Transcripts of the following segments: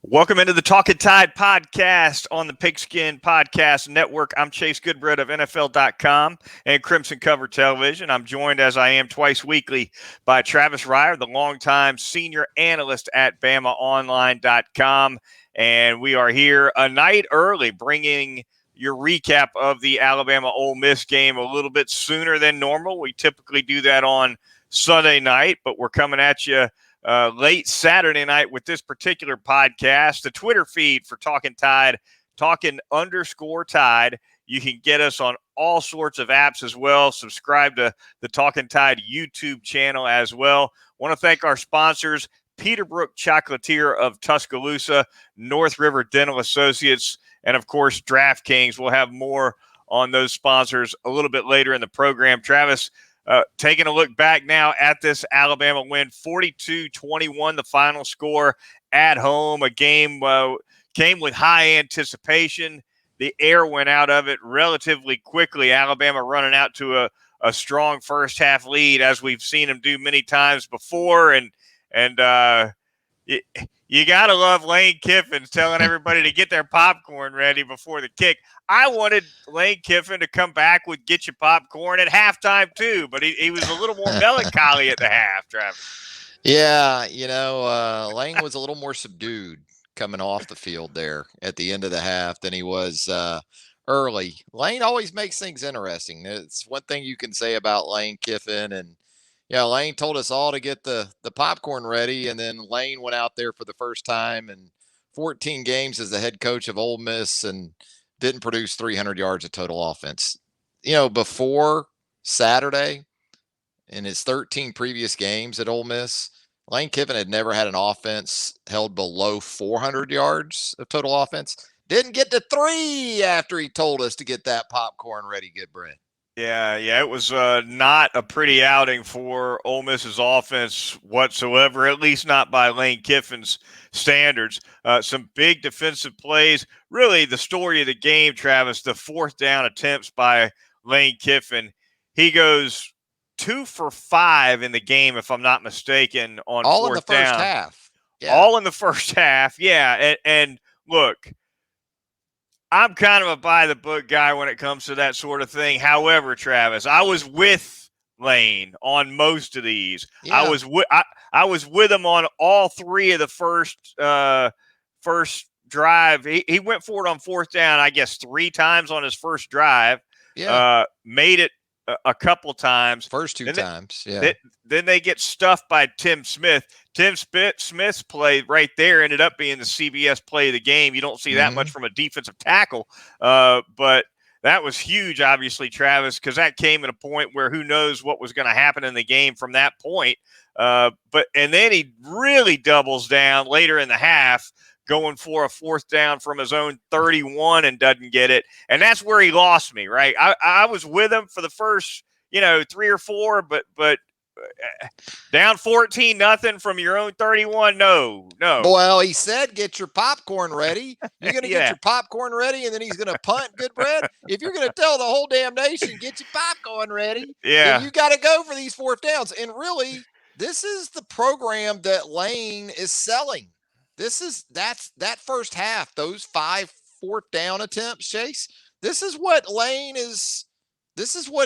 Welcome into the Talkin Tide podcast on the Pigskin Podcast Network. I'm Chase Goodbread of NFL.com and Crimson Cover Television. I'm joined, as I am twice weekly, by Travis Reier, the longtime senior analyst at BamaOnline.com. And we are here a night early, bringing your recap of the Alabama-Ole Miss game a little bit sooner than normal. We typically do that on Sunday night, but we're coming at you late Saturday night with this particular podcast. The Twitter feed for Talkin Tide, Talkin_Tide. You can get us on all sorts of apps as well. Subscribe to the Talkin Tide YouTube channel as well. Want to thank our sponsors, Peterbrook Chocolatier of Tuscaloosa, North River Dental Associates, and of course, DraftKings. We'll have more on those sponsors a little bit later in the program. Travis, taking a look back now at this Alabama win, 42-21, the final score at home. A game came with high anticipation. The air went out of it relatively quickly. Alabama running out to a strong first half lead, as we've seen them do many times before. And you got to love Lane Kiffin telling everybody to get their popcorn ready before the kick. I wanted Lane Kiffin to come back with get your popcorn at halftime too, but he was a little more melancholy at the half, Travis. Yeah, Lane was a little more subdued coming off the field there at the end of the half than he was early. Lane always makes things interesting. It's one thing you can say about Lane Kiffin. And yeah, Lane told us all to get the popcorn ready, and then Lane went out there for the first time in 14 games as the head coach of Ole Miss and didn't produce 300 yards of total offense. Before Saturday, in his 13 previous games at Ole Miss, Lane Kiffin had never had an offense held below 400 yards of total offense. Didn't get to 3 after he told us to get that popcorn ready, Goodbread. Yeah, it was not a pretty outing for Ole Miss's offense whatsoever, at least not by Lane Kiffin's standards. Some big defensive plays. Really, the story of the game, Travis, the 4th-down attempts by Lane Kiffin. He goes 2 for 5 in the game, if I'm not mistaken, on all in the 4th first down. half. Yeah. All in the first half, yeah. And look, I'm kind of a by the book guy when it comes to that sort of thing. However, Travis, I was with Lane on most of these. Yeah. I was with him on all 3 of the first drive. He went for it on 4th down, I guess 3 times on his first drive. Yeah. Made it a couple times. First 2 times. Yeah. Then they get stuffed by Tim Smith. Tim Smith's play right there ended up being the CBS play of the game. You don't see that much from a defensive tackle, but that was huge, obviously, Travis, because that came at a point where who knows what was going to happen in the game from that point. And then he really doubles down later in the half, going for a 4th down from his own 31 and doesn't get it. And that's where he lost me, right? I was with him for the first, 3 or 4, but down 14-0 from your own 31. No. Well, he said, get your popcorn ready. You're going to get your popcorn ready, and then he's going to punt, Goodbread. If you're going to tell the whole damn nation, get your popcorn ready, then you got to go for these 4th downs. And really, this is the program that Lane is selling. That's that first half, those 5 4th down attempts, Chase. This is what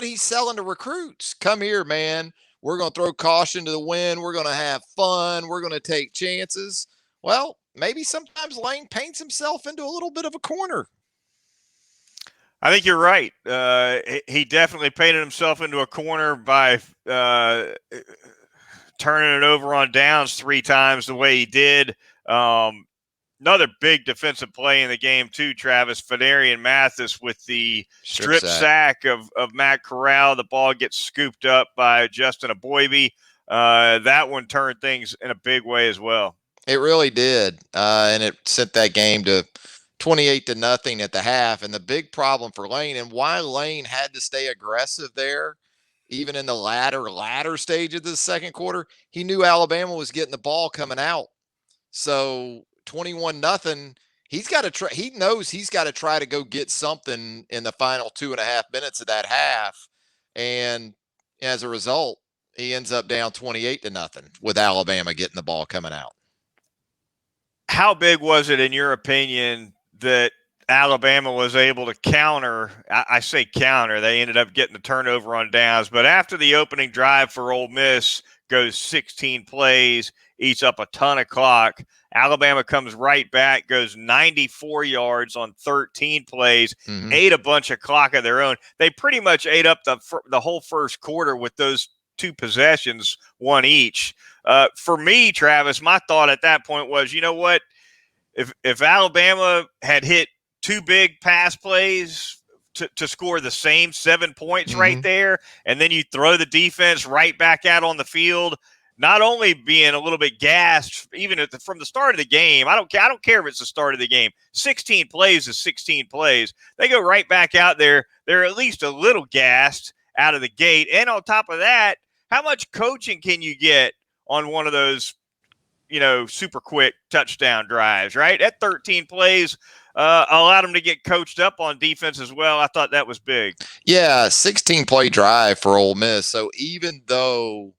he's selling to recruits. Come here, man. We're going to throw caution to the wind. We're going to have fun. We're going to take chances. Well, maybe sometimes Lane paints himself into a little bit of a corner. I think you're right. He definitely painted himself into a corner by turning it over on downs 3 times the way he did. Another big defensive play in the game too, Travis. Fedarian Mathis with the strip sack of Matt Corral. The ball gets scooped up by Justin Aboibe. That one turned things in a big way as well. It really did, and it sent that game to 28-0 at the half. And the big problem for Lane, and why Lane had to stay aggressive there, even in the latter stage of the second quarter, he knew Alabama was getting the ball coming out. So 21-0, he's got to try. He knows he's got to try to go get something in the final 2.5 minutes of that half. And as a result, he ends up down 28-0 with Alabama getting the ball coming out. How big was it, in your opinion, that Alabama was able to counter? I say counter. They ended up getting the turnover on downs, but after the opening drive for Ole Miss goes 16 plays, eats up a ton of clock. Alabama comes right back, goes 94 yards on 13 plays, ate a bunch of clock of their own. They pretty much ate up the whole first quarter with those two possessions, one each. For me, Travis, my thought at that point was, you know what? If Alabama had hit two big pass plays to score the same 7 points right there, and then you throw the defense right back out on the field, not only being a little bit gassed, even from the start of the game. I don't care if it's the start of the game. 16 plays is 16 plays. They go right back out there. They're at least a little gassed out of the gate. And on top of that, how much coaching can you get on one of those, super quick touchdown drives, right? At 13 plays, allowed them to get coached up on defense as well. I thought that was big. Yeah, 16-play drive for Ole Miss. So even though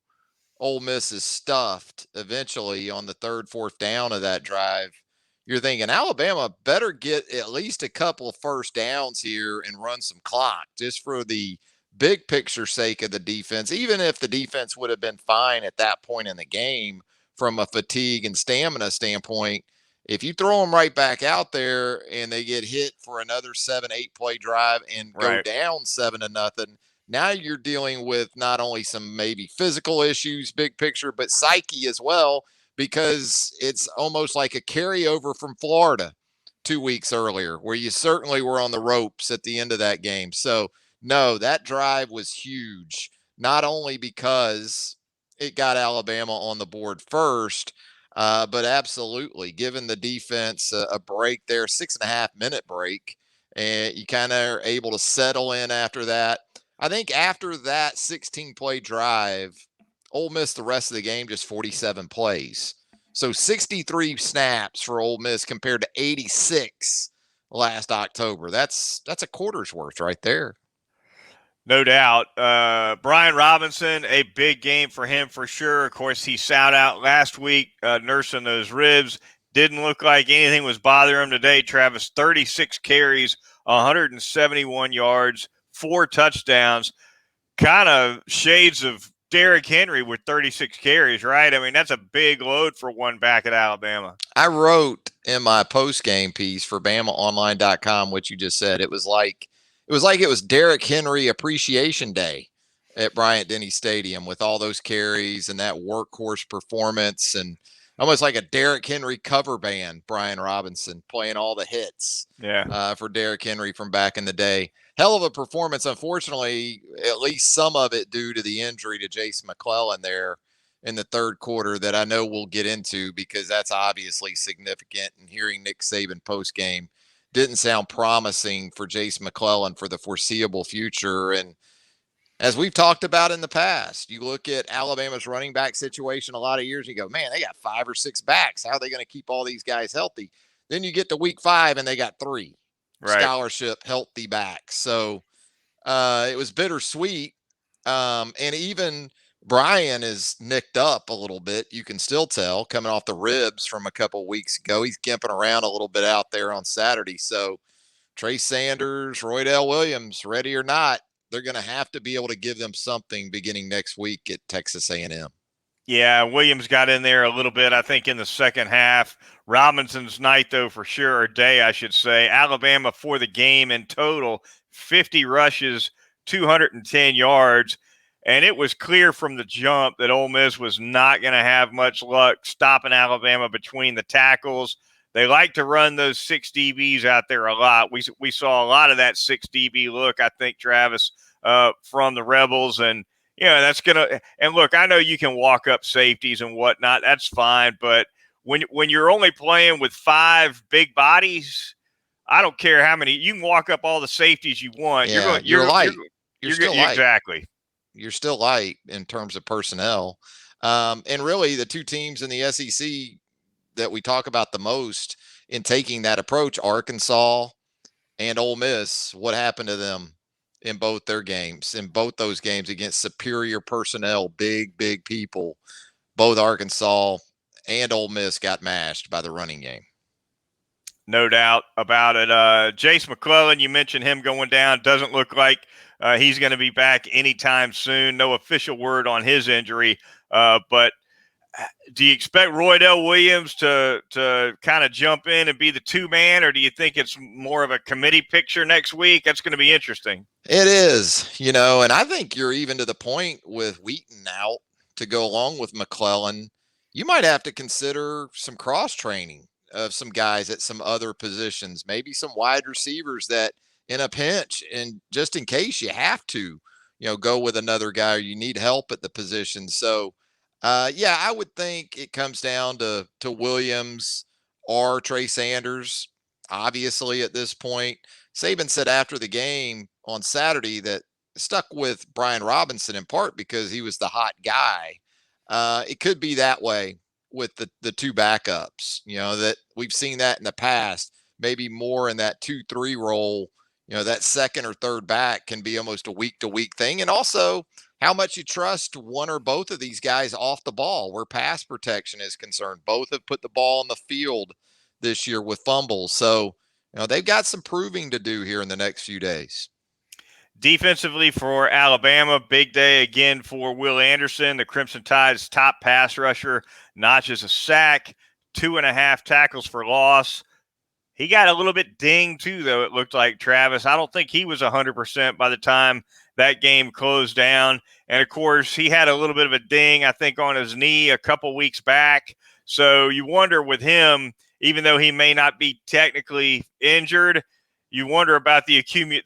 Ole Miss is stuffed eventually on the 3rd, 4th down of that drive, you're thinking Alabama better get at least a couple of first downs here and run some clock just for the big picture sake of the defense. Even if the defense would have been fine at that point in the game from a fatigue and stamina standpoint, if you throw them right back out there and they get hit for another 7-8 play drive and go down 7-0, now you're dealing with not only some maybe physical issues, big picture, but psyche as well, because it's almost like a carryover from Florida 2 weeks earlier, where you certainly were on the ropes at the end of that game. So, no, that drive was huge, not only because it got Alabama on the board first, but absolutely giving the defense a break there, 6.5 minute break, and you kind of are able to settle in after that. I think after that 16-play drive, Ole Miss the rest of the game just 47 plays. So 63 snaps for Ole Miss compared to 86 last October. That's a quarter's worth right there. No doubt. Brian Robinson, a big game for him for sure. Of course, he sat out last week nursing those ribs. Didn't look like anything was bothering him today. Travis, 36 carries, 171 yards, 4 touchdowns. Kind of shades of Derrick Henry with 36 carries, right? I mean, that's a big load for one back at Alabama. I wrote in my post-game piece for BamaOnline.com what you just said. It was like it was Derrick Henry Appreciation Day at Bryant-Denny Stadium with all those carries and that workhorse performance, and almost like a Derrick Henry cover band, Brian Robinson playing all the hits for Derrick Henry from back in the day. Hell of a performance. Unfortunately, at least some of it due to the injury to Jason McClellan there in the 3rd quarter that I know we'll get into, because that's obviously significant. And hearing Nick Saban post-game didn't sound promising for Jason McClellan for the foreseeable future. And as we've talked about in the past, you look at Alabama's running back situation a lot of years, and you go, man, they got 5 or 6 backs. How are they going to keep all these guys healthy? Then you get to week 5 and they got 3 scholarship healthy backs. So it was bittersweet. And even Brian is nicked up a little bit. You can still tell coming off the ribs from a couple weeks ago. He's gimping around a little bit out there on Saturday. So Trey Sanders, Roydell Williams, ready or not, they're going to have to be able to give them something beginning next week at Texas A&M. Yeah, Williams got in there a little bit, I think, in the second half. Robinson's night, though, for sure, or day, I should say. Alabama for the game in total, 50 rushes, 210 yards. And it was clear from the jump that Ole Miss was not going to have much luck stopping Alabama between the tackles. They like to run those 6 DBs out there a lot. We saw a lot of that 6 DB look, I think, Travis, from the Rebels. And that's going to – and, look, I know you can walk up safeties and whatnot. That's fine. But when you're only playing with 5 big bodies, I don't care how many – you can walk up all the safeties you want. Yeah, you're light. You're still light. Exactly. You're still light in terms of personnel. And really the 2 teams in the SEC that we talk about the most in taking that approach, Arkansas and Ole Miss, what happened to them in both their games, in both those games against superior personnel, big people, both Arkansas and Ole Miss got mashed by the running game. No doubt about it. Jace McClellan, you mentioned him going down. Doesn't look like he's going to be back anytime soon. No official word on his injury. But do you expect Roydell Williams to kind of jump in and be the two-man, or do you think it's more of a committee picture next week? That's going to be interesting. It is, and I think you're even to the point with Wheaton out to go along with McClellan. You might have to consider some cross-training of some guys at some other positions, maybe some wide receivers that in a pinch, and just in case you have to, go with another guy or you need help at the position. So, yeah, I would think it comes down to Williams or Trey Sanders. Obviously, at this point, Saban said after the game on Saturday that stuck with Brian Robinson in part because he was the hot guy. It could be that way with the two backups, that we've seen that in the past, maybe more in that 2-3 role, that second or third back can be almost a week to week thing. And also how much you trust one or both of these guys off the ball where pass protection is concerned. Both have put the ball on the field this year with fumbles. So, they've got some proving to do here in the next few days. Defensively for Alabama, big day again for Will Anderson, the Crimson Tide's top pass rusher, notches a sack, 2.5 tackles for loss. He got a little bit dinged too, though, it looked like, Travis. I don't think he was 100% by the time that game closed down. And, of course, he had a little bit of a ding, I think, on his knee a couple weeks back. So you wonder with him, even though he may not be technically injured, you wonder about the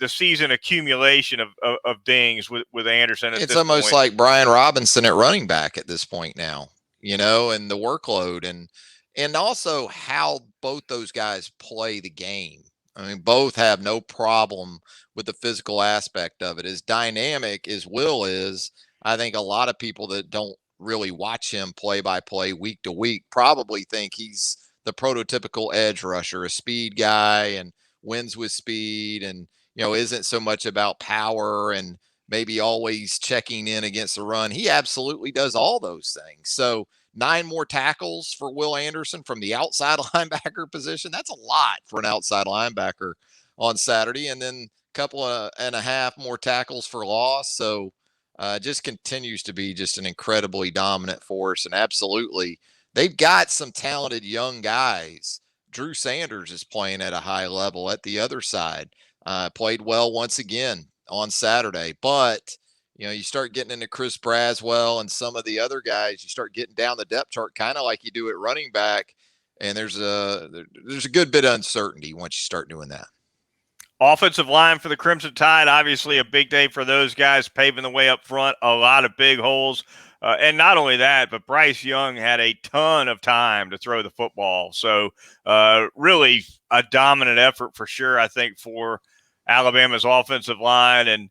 season accumulation of dings with Anderson. It's almost like Brian Robinson at running back at this point now, and the workload and also how both those guys play the game. I mean, both have no problem with the physical aspect of it. As dynamic as Will is, I think a lot of people that don't really watch him play by play week to week probably think he's the prototypical edge rusher, a speed guy and wins with speed and, isn't so much about power and maybe always checking in against the run. He absolutely does all those things. So 9 more tackles for Will Anderson from the outside linebacker position. That's a lot for an outside linebacker on Saturday. And then a couple and a half more tackles for loss. So just continues to be just an incredibly dominant force. And absolutely, they've got some talented young guys. Drew Sanders is playing at a high level at the other side. Played well once again on Saturday. But, you start getting into Chris Braswell and some of the other guys, you start getting down the depth chart, kind of like you do at running back. And there's a good bit of uncertainty once you start doing that. Offensive line for the Crimson Tide, obviously a big day for those guys, paving the way up front, a lot of big holes. And not only that, but Bryce Young had a ton of time to throw the football. So really a dominant effort for sure, I think, for Alabama's offensive line. And,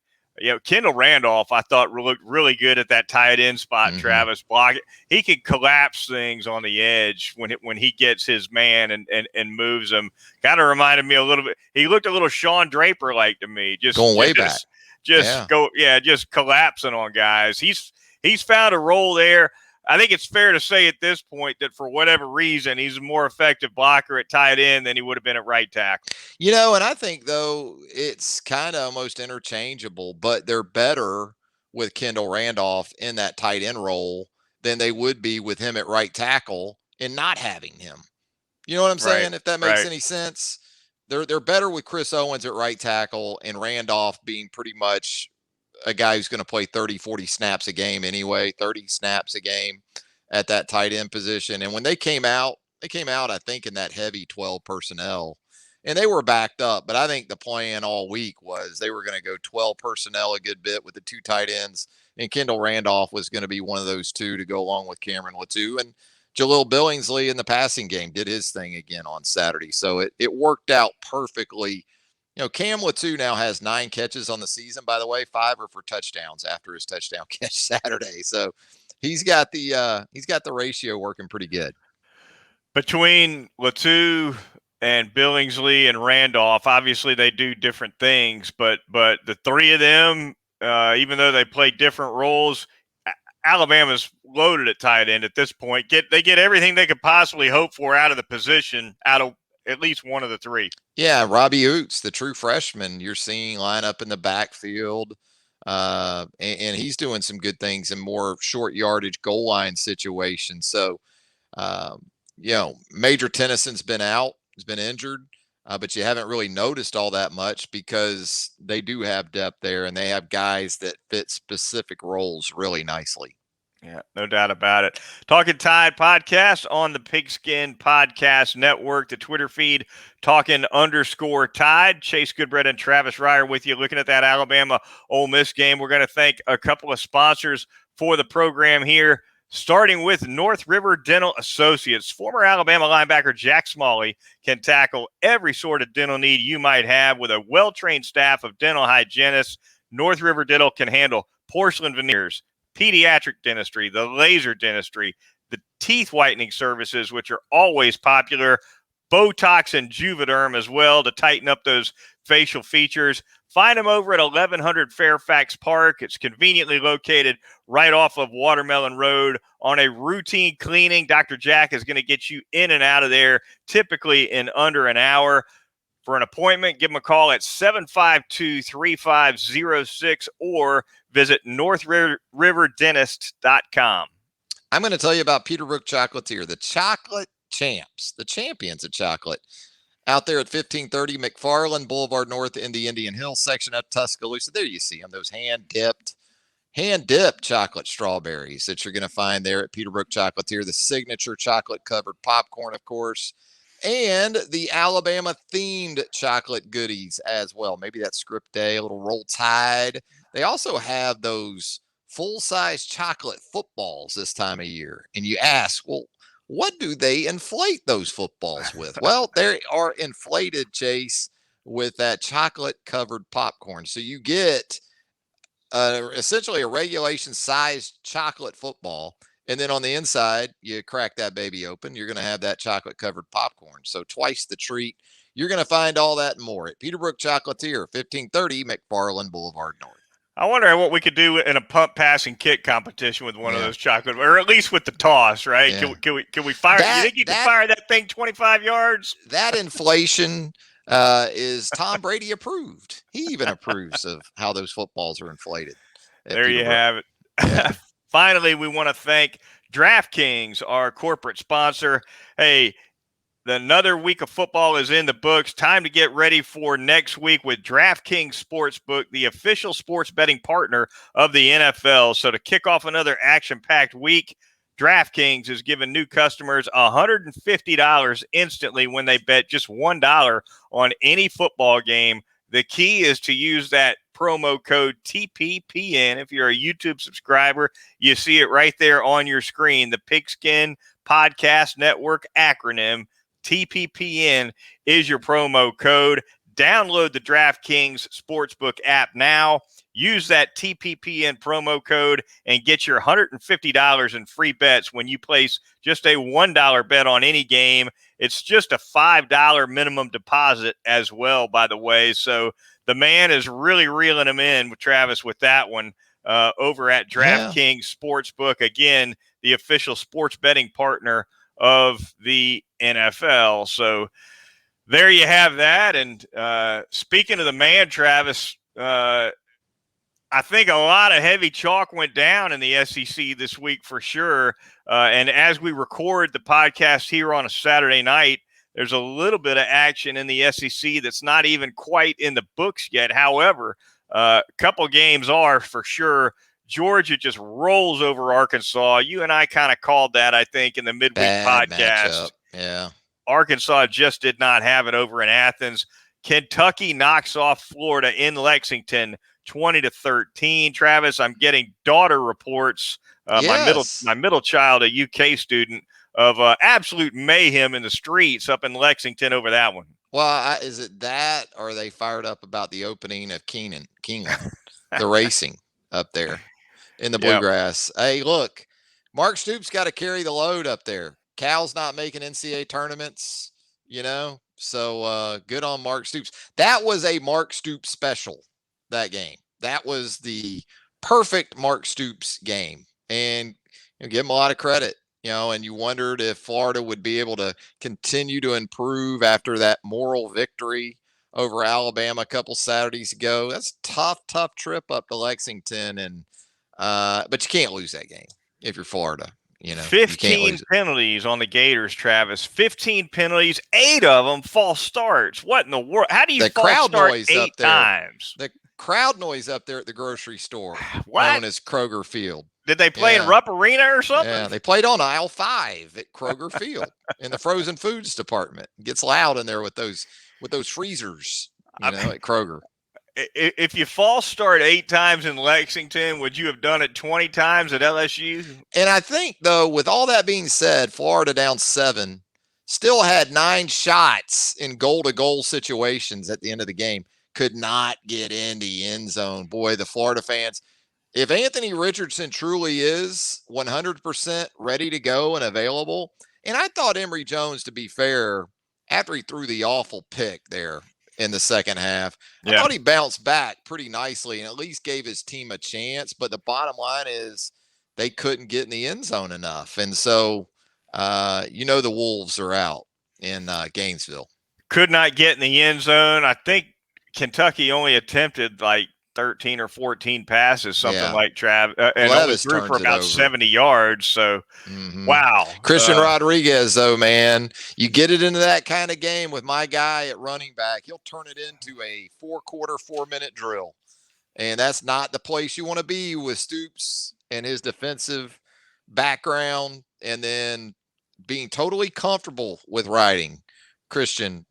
Kendall Randolph, I thought looked really good at that tight end spot, Mm-hmm. Travis. Block it. He can collapse things on the edge when he gets his man and moves them. Kind of reminded me a little bit. He looked a little Sean Draper-like to me. Just going way back. Just collapsing on guys. He's found a role there. I think it's fair to say at this point that for whatever reason, he's a more effective blocker at tight end than he would have been at right tackle. And I think, though, it's kind of almost interchangeable, but they're better with Kendall Randolph in that tight end role than they would be with him at right tackle and not having him. You know what I'm saying? If that makes any sense. They're better with Chris Owens at right tackle and Randolph being pretty much a guy who's going to play 30, 40 snaps a game anyway, 30 snaps a game at that tight end position. And when they came out, I think, in that heavy 12 personnel, and they were backed up. But I think the plan all week was they were going to go 12 personnel a good bit with the 2 tight ends. And Kendall Randolph was going to be one of those 2 to go along with Cameron Latou. And Jalil Billingsley in the passing game did his thing again on Saturday. So it worked out perfectly. Cam Latou now has 9 catches on the season, by the way. 5 are for touchdowns after his touchdown catch Saturday. So he's got the ratio working pretty good. Between Latou and Billingsley and Randolph, obviously they do different things, but the 3 of them, even though they play different roles, Alabama's loaded at tight end at this point. They get everything they could possibly hope for out of the position, out of at least one of the three. Yeah, Robbie Oots, the true freshman, you're seeing line up in the backfield, and he's doing some good things in more short yardage goal line situations. So, Major Tennyson's been out, he's been injured, but you haven't really noticed all that much because they do have depth there, and they have guys that fit specific roles really nicely. Yeah, no doubt about it. Talkin Tide podcast on the Pigskin Podcast Network, the Twitter feed, Talkin_Tide. Chase Goodbread and Travis Reier with you, looking at that Alabama-Ole Miss game. We're going to thank a couple of sponsors for the program here, starting with North River Dental Associates. Former Alabama linebacker Jack Smalley can tackle every sort of dental need you might have with a well-trained staff of dental hygienists. North River Dental can handle porcelain veneers, pediatric dentistry, the laser dentistry, the teeth whitening services, which are always popular, Botox and Juvederm as well to tighten up those facial features. Find them over at 1100 Fairfax Park. It's conveniently located right off of Watermelon Road. On a routine cleaning, Dr. Jack is going to get you in and out of there, typically in under an hour. For an appointment, give them a call at 752-3506 or visit northriverdentist.com. I'm going to tell you about Peterbrook Chocolatier, the chocolate champs, the champions of chocolate, out there at 1530 McFarland Boulevard North in the Indian Hill section of Tuscaloosa. There you see them, those hand-dipped chocolate strawberries that you're going to find there at Peterbrook Chocolatier, the signature chocolate-covered popcorn, of course, and the Alabama-themed chocolate goodies as well. Maybe that script day, a little Roll Tide. They also have those full-size chocolate footballs this time of year. And you ask, well, what do they inflate those footballs with? Well, they are inflated, Chase, with that chocolate-covered popcorn. So you get essentially a regulation-sized chocolate football. And then on the inside, you crack that baby open, you're going to have that chocolate-covered popcorn. So twice the treat. You're going to find all that and more at Peterbrook Chocolatier, 1530 McFarland Boulevard North. I wonder what we could do in a pump, pass, and kick competition with one of those chocolate, or at least with the toss, right? Yeah. Can we fire? You think you can fire that thing 25 yards? That inflation is Tom Brady approved. He even approves of how those footballs are inflated. There you have it. Yeah. Finally, we want to thank DraftKings, our corporate sponsor. Hey, another week of football is in the books. Time to get ready for next week with DraftKings Sportsbook, the official sports betting partner of the NFL. So to kick off another action-packed week, DraftKings is giving new customers $150 instantly when they bet just $1 on any football game. The key is to use that promo code TPPN. If you're a YouTube subscriber, you see it right there on your screen. The Pigskin Podcast Network acronym, TPPN, is your promo code. Download the DraftKings Sportsbook app now. Use that TPPN promo code and get your $150 in free bets when you place just a $1 bet on any game. It's just a $5 minimum deposit as well, by the way. So the man is really reeling him in with Travis with that one over at DraftKings Sportsbook. Again, the official sports betting partner of the NFL. So there you have that. And speaking of the man, Travis, I think a lot of heavy chalk went down in the SEC this week for sure. And as we record the podcast here on a Saturday night, there's a little bit of action in the SEC that's not even quite in the books yet. However, a couple games are for sure. Georgia just rolls over Arkansas. You and I kind of called that, I think, in the midweek podcast. Matchup. Yeah. Arkansas just did not have it over in Athens. Kentucky knocks off Florida in Lexington 20-13. Travis, I'm getting daughter reports. My middle child, a UK student, of absolute mayhem in the streets up in Lexington over that one. Well, is it that, or are they fired up about the opening of Keeneland, the racing up there in the bluegrass? Yep. Hey, look, Mark Stoops got to carry the load up there. Cal's not making NCAA tournaments, so good on Mark Stoops. That was a Mark Stoops special, that game. That was the perfect Mark Stoops game. and give them a lot of credit. And you wondered if Florida would be able to continue to improve after that moral victory over Alabama a couple Saturdays ago. That's a tough trip up to Lexington, and but you can't lose that game if you're Florida. You can't 15 lose it. penalties on the Gators, Travis. 15 penalties, 8 of them false starts. What in the world? How do you false start 8 times? The crowd noise up there at the grocery store, known as Kroger Field. Did they play in Rupp Arena or something? Yeah, they played on aisle 5 at Kroger Field in the frozen foods department. It gets loud in there with those freezers, at Kroger. If you false start 8 times in Lexington, would you have done it 20 times at LSU? And I think, though, with all that being said, Florida down 7, still had 9 shots in goal-to-goal situations at the end of the game. Could not get in the end zone. Boy, the Florida fans. If Anthony Richardson truly is 100% ready to go and available, and I thought Emory Jones, to be fair, after he threw the awful pick there in the second half, I thought he bounced back pretty nicely and at least gave his team a chance. But the bottom line is they couldn't get in the end zone enough. And so, the Wolves are out in Gainesville. Could not get in the end zone. I think Kentucky only attempted 13 or 14 passes, something like Travis, and only threw for about 70 yards. So, wow. Christian Rodriguez, though, man, you get it into that kind of game with my guy at running back, he'll turn it into a 4-quarter, 4-minute drill. And that's not the place you want to be with Stoops and his defensive background, and then being totally comfortable with riding Christian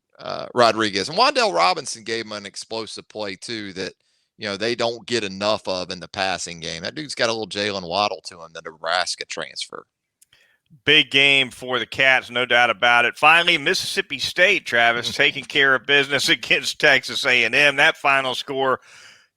Rodriguez. And Wan'Dale Robinson gave him an explosive play, too, that they don't get enough of in the passing game. That dude's got a little Jalen Waddle to him, the Nebraska transfer. Big game for the Cats, no doubt about it. Finally, Mississippi State, Travis, taking care of business against Texas A&M. That final score,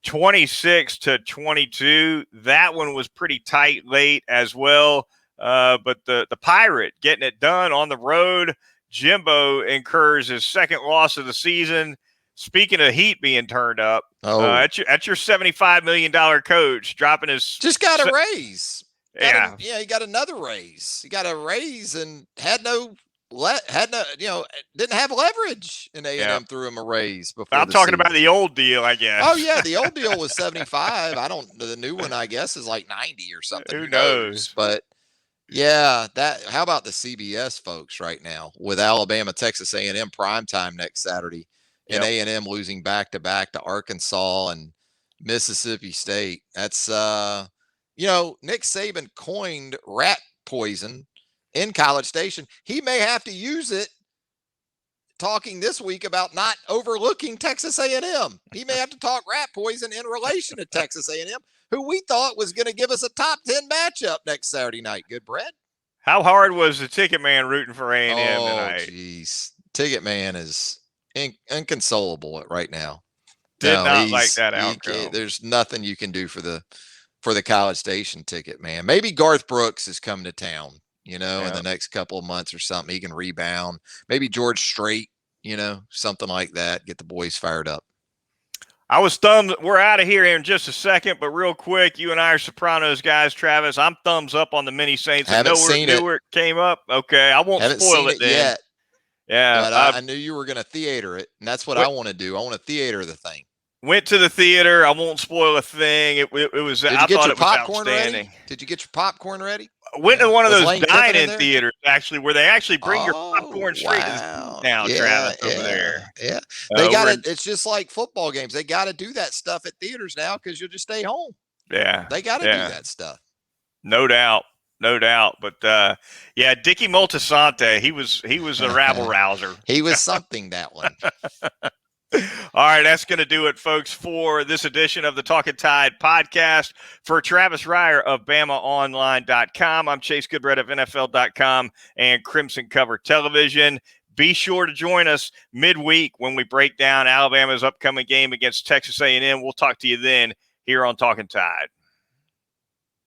26-22. That one was pretty tight late as well. But the Pirate getting it done on the road. Jimbo incurs his second loss of the season. Speaking of heat being turned up, at your $75 million coach dropping his just got a raise. He got another raise. He got a raise and didn't have leverage, and A&M threw him a raise before. I'm talking about the old deal, I guess. Oh yeah, the old deal was 75. The new one I guess is like 90 or something. Who knows? But yeah, how about the CBS folks right now with Alabama, Texas A&M primetime next Saturday? And A&M losing back-to-back to Arkansas and Mississippi State. That's, Nick Saban coined rat poison in College Station. He may have to use it talking this week about not overlooking Texas A&M. He may have to talk rat poison in relation to Texas A&M, who we thought was going to give us a top 10 matchup next Saturday night. Goodbread. How hard was the ticket man rooting for A&M tonight? Oh, jeez. Ticket man is inconsolable right now. Did not like that outcome. There's nothing you can do for the College Station ticket, man. Maybe Garth Brooks is coming to town, in the next couple of months or something. He can rebound. Maybe George Strait, something like that. Get the boys fired up. I was thumbs. We're out of here in just a second, but real quick, you and I are Sopranos guys, Travis. I'm thumbs up on the Mini Saints. Haven't seen it. Where it came up. Okay, I won't spoil it then. Yet. Yeah, but I knew you were going to theater it, and that's what I want to do. I want to theater the thing. Went to the theater. I won't spoil a thing. It was. Did you get your popcorn ready? Did you get your popcorn ready? Went to one of those dine-in theaters actually, where they actually bring your popcorn straight now, Travis, over there. Yeah, they got it. It's just like football games. They got to do that stuff at theaters now because you'll just stay home. Yeah, they got to do that stuff. No doubt. But Dickie Moltisanti, he was a rabble rouser. He was something, that one. All right, that's going to do it, folks, for this edition of the Talkin Tide podcast. For Travis Reier of BamaOnline.com, I'm Chase Goodbread of NFL.com and Crimson Cover Television. Be sure to join us midweek when we break down Alabama's upcoming game against Texas A&M. We'll talk to you then here on Talkin Tide.